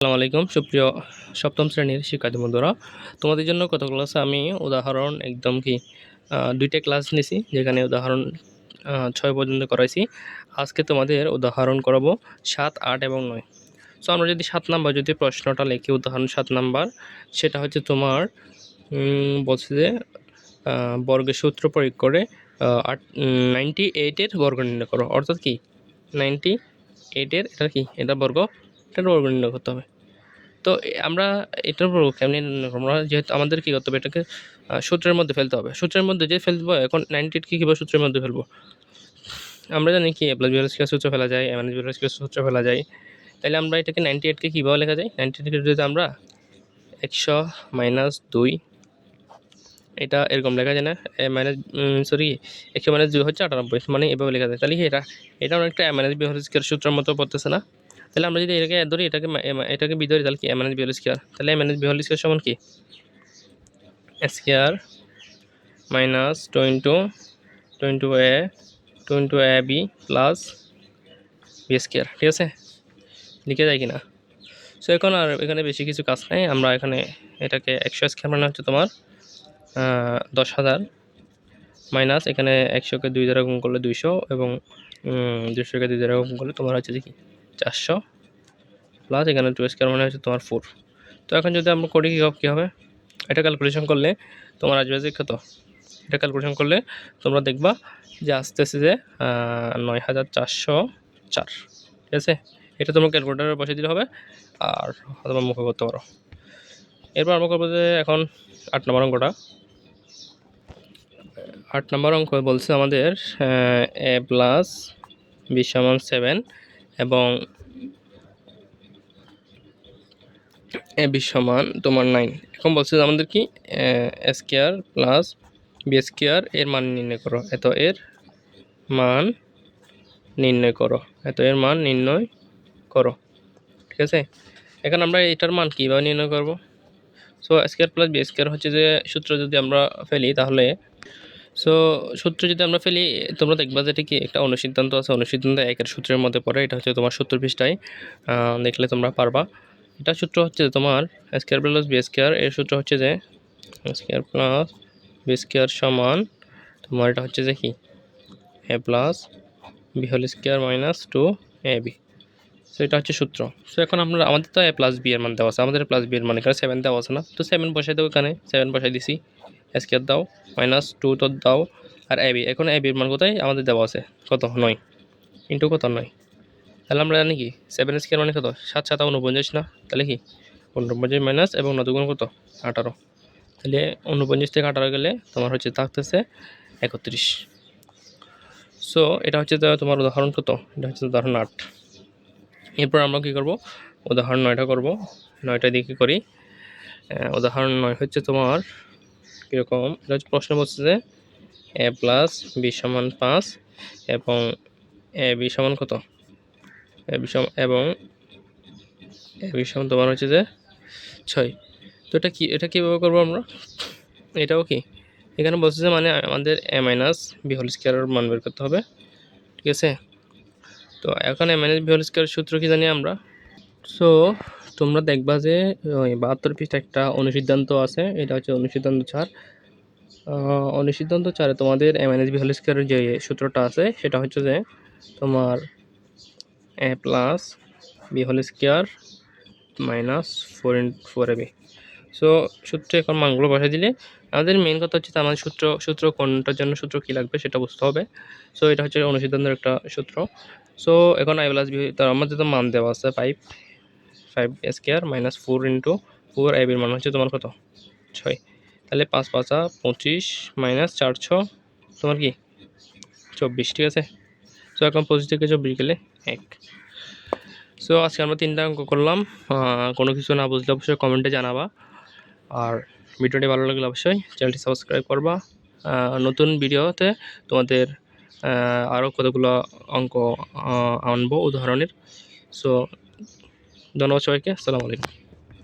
আসসালামু আলাইকুম সুপ্রিয় সপ্তম শ্রেণীর শিক্ষার্থী বন্ধুরা, তোমাদের জন্য গত ক্লাসে আমি উদাহরণ একদম কি ২টা ক্লাস নিয়েছি, যেখানে উদাহরণ ৬ পর্যন্ত করাইছি। আজকে তোমাদের উদাহরণ করাবো ৭, ৮ এবং ৯। সো আমরা যদি ৭ নাম্বার যদি প্রশ্নটা লিখি, উদাহরণ ৭ নাম্বার, সেটা হচ্ছে তোমার বলছে যে বর্গের সূত্র প্রয়োগ করে 98-এর বর্গ নির্ণয় করো। অর্থাৎ কি 98-এর এটা কি এটা বর্গ, এটার বর্গ নির্ণয় করতে হবে। তো আমরা এটার বর্গ কেমনি নির্ণয় করবো? আমরা যেহেতু আমাদের কী করতে হবে, এটাকে সূত্রের মধ্যে ফেলতে হবে। সূত্রের মধ্যে যে ফেলবো, এখন 98 কীভাবে সূত্রের মধ্যে ফেলবো? আমরা জানি কি a + b² সূত্র ফেলা যায়, a - b² সূত্র ফেলা যায়। তাহলে আমরা এটাকে 98-কে কীভাবে লেখা যায়? 98-কে যদি আমরা 100 - 2 এটা এরকম লেখা যায় না? 100 - 2 হচ্ছে 98, মানে এভাবে লেখা যায়। তাহলে কি এটা অনেকটা a - b² সূত্রের মতো পড়তেছে না? তাহলে আমরা যদি এটাকে ধরি, এটাকে বি ধরি, তাহলে কি a - b² তাহলে a - b² সমান কি square minus 2 plus b square. ঠিক আছে, লিখে যায় কিনা? সো এখন আর এখানে বেশি কিছু কাজ নাই। আমরা এখানে এটাকে 100 স্কয়ার মানে হচ্ছে তোমার 10,000 মাইনাস এখানে 100-কে 2 দ্বারা গুণ করলে 200 এবং 200-কে 2 দ্বারা গুণ করলে তোমার হচ্ছে কি 400 প্লাস এখানে 2 স্কয়ার মানে হচ্ছে তোমার 4। তো এখন যদি আমরা করি কী হবে, এটা ক্যালকুলেশন করলে তোমার আসবে যে কত? এটা ক্যালকুলেশন করলে তোমরা দেখবা যে আসতেছে যে 9,404। ঠিক আছে, এটা তোমরা ক্যালকুলেটারে বসিয়ে দিলে হবে, আর তোমরা মুখে করতে পারো। এরপর আমরা করবো যে এখন 8 নম্বর অঙ্কটা। 8 নম্বর অঙ্ক বলছে আমাদের a + b = 7 এবং ab সমান তোমার 9। এখন বলছে যে আমাদের কি a square plus b square এর মান নির্ণয় করো। এত এর মান নির্ণয় করো, এত এর মান নির্ণয় করো। ঠিক আছে, এখন আমরা এটার মান কীভাবে নির্ণয় করব? So a square plus b square হচ্ছে যে সূত্র যদি আমরা ফেলি, তাহলে সূত্র যদি আমরা ফেলি, তোমরা দেখবা যে এটা কি একটা অনুসিদ্ধান্ত আছে, অনুসিদ্ধান্ত 1-এর সূত্রের মধ্যে পড়ে। এটা হচ্ছে তোমার 70 পৃষ্ঠায়, দেখলে তোমরা পারবা। এটা সূত্র হচ্ছে তোমার a square plus b square, এর সূত্র হচ্ছে যে a square plus b square সমান তোমার এটা হচ্ছে যে কি a plus b whole square minus 2ab। So এটা হচ্ছে সূত্র। সো এখন আমাদের তো a প্লাস b এর মান দেওয়া আছে, আমাদের প্লাস b এর মান এখানে 7 দেওয়া আছে না? তো 7 বসাই দাও, এখানে 7 বসাই দিছি, a স্কয়ার দাও মাইনাস 2 তো দাও, আর ab, এখন ab এর মান কোথায় আমাদের দেওয়া আছে? কত? 9 ইন্টু কত? 9। তাহলে আমরা জানি কি 7 স্কয়ার মানে কত? 7 7 49 না? তাহলে কি 49 মাইনাস এবং 9 গুণ কত? 18। তাহলে 49 থেকে 18 গেলে তোমার হচ্ছে থাকতেছে 31। সো এটা হচ্ছে তোমার উদাহরণ কত? এটা হচ্ছে উদাহরণ 8। এরপর আমরা কী করব? উদাহরণ 9টা করব। 9টা দিয়ে কী করি? উদাহরণ 9 হচ্ছে তোমার কীরকম? এটা হচ্ছে প্রশ্ন বলছে যে a প্লাস b সমান 5 এবং ab সমান কত? ab সমান তোমার হচ্ছে যে 6। তো এটা কীভাবে করবো আমরা? এটাও কি এখানে বলছে যে মানে আমাদের a - b হোল স্কয়ারের মান বের করতে হবে। ঠিক আছে, তো এখন a - b হোল স্কয়ারের সূত্র কি জানি আমরা? সো তোমরা দেখবা যে 72 পৃষ্ঠা একটা অনুসিদ্ধান্ত আছে, এটা হচ্ছে অনুসিদ্ধান্ত 4। অনুসিদ্ধান্ত 4-এ তোমাদের a - b হোল স্কয়ারের যে সূত্রটা আছে, সেটা হচ্ছে যে তোমার a plus b whole square minus 4ab। So সূত্রে এখন মানগুলো বসাই দিলে আমাদের মেন কথা হচ্ছে আমাদের সূত্র কোনটার জন্য সূত্র কী লাগবে সেটা বুঝতে হবে। সো এটা হচ্ছে অনুসিদ্ধান্তের একটা সূত্র। সো এখন a প্লাস b, তার আমাদের তো মান দেওয়া আছে 5 স্কয়ার মাইনাস 4 ইন্টু 4, ab এর মান হচ্ছে তোমার কত? 6। তাহলে 5 5 25 মাইনাস 400 তোমার কি 24। ঠিক আছে, সো এখন 25 থেকে 24 গেলে 1। সো আজকে আমরা 3টা অঙ্ক করলাম। কোনো কিছু না বুঝলে অবশ্যই কমেন্টে জানাবা, আর ভিডিওটি ভালো লাগলে অবশ্যই চ্যানেলটি সাবস্ক্রাইব করবা। নতুন ভিডিওতে তোমাদের আরও কতগুলো অঙ্ক আনবো উদাহরণের। সো ধন্যবাদ সবাইকে, আসসালামু আলাইকুম।